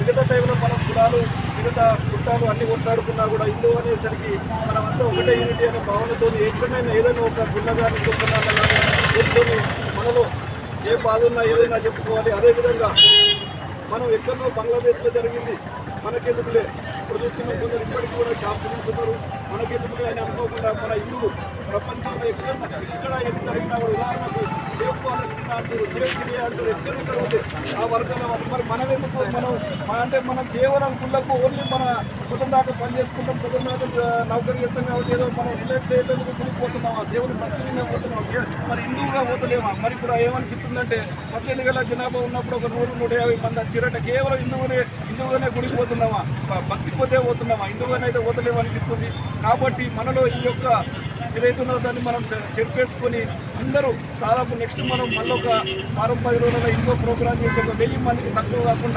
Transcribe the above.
మిగతా టైంలో మనం కులాలు మిగతా చుట్టాలు అన్ని కొట్లాడుకున్నా కూడా హిందూ అనేసరికి మనమంతా ఒకటే యూనిటీ అనే భావనతో ఎక్కడైనా ఏదైనా ఒక గుళ్ళగాని ఇంకొకనాన్న కానీ కూర్చొని మనలో ఏ బాధ ఉన్నా ఏదైనా చెప్పుకోవాలి. అదేవిధంగా మనం ఎక్కడో బంగ్లాదేశ్లో జరిగింది మనకెందుకులే, ఇప్పుడు చూస్తున్నాం కొందరు ఇప్పటికీ కూడా షాప్ తీసుకున్నారు, మనకెందుకులే అని అనుకోకుండా మన ఇల్లు ప్రపంచంలో ఎక్కడ ఏది జరిగినా కూడా ఉదాహరణకు సేఫ్ పాలిస్తున్నా అంటారు, సేఫ్ సిరియా అంటారు, ఎక్కడెక్కడ ఉంది ఆ వర్గాల వాళ్ళు. మరి మనం ఎందుకు అంటే మనం కేవలం గుళ్ళకు ఓన్లీ మన పొద్దున దాకా పని చేసుకుంటాం, పొద్దున దాకా నౌకరీ చేస్తాం కాబట్టి ఏదో మనం రిలాక్స్ అయ్యేందుకు తిరిగిపోతున్నాం, ఆ దేవుని భక్తిని పోతున్నాం. మరి హిందువుగా పోతలేమా? మరి ఇప్పుడు ఏమనిపిస్తుందంటే 18,000 జనాభా ఉన్నప్పుడు ఒక 100-150 మంది వచ్చిరట, కేవలం హిందువుగానే గుడిపోతున్నామా, భక్తి పోతే పోతున్నామా, హిందువుగానే అయితే పోతలేమో అనిపిస్తుంది. కాబట్టి మనలో ఈ యొక్క ఏదైతున్నదో దాన్ని మనం చెప్పేసుకొని అందరూ దాదాపు నెక్స్ట్ మనం మళ్ళీ ఒక 10 రోజుల ఇంకో ప్రోగ్రాం చేసి ఒక 1000 మందికి తక్కువ కాకుండా